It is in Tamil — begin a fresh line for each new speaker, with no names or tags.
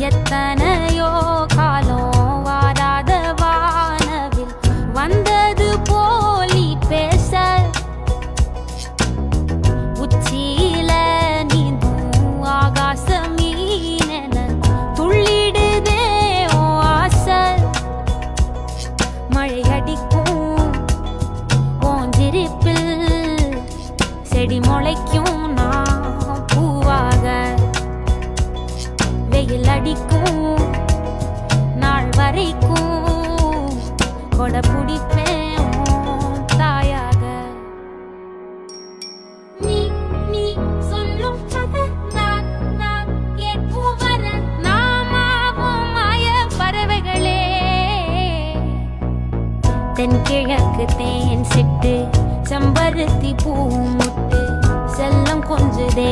எத்தனையோ காலம் வாராத வானவில் வந்தது போலி பேச உச்சியில நீந்தும் ஆகாச மீனென துள்ளிடுதே ஓ ஆசை மழை அடிக்கும் ஓஞ்சிருப்பில் செடி முளைக்கும் நான் பூவாக வெயில் அடிக்கும் நாள் வரைக்கும் கொடை பிடிப்பேன் தாயாக நீ நீ சொல்லும் கதை நான் கேட்கும் வர நாமாவும் மாய பறவைகளே தென்கிழக்கு தேன் சிட்டு செம்பருத்தி பூ முட்டு செல்லம் கொஞ்சுதே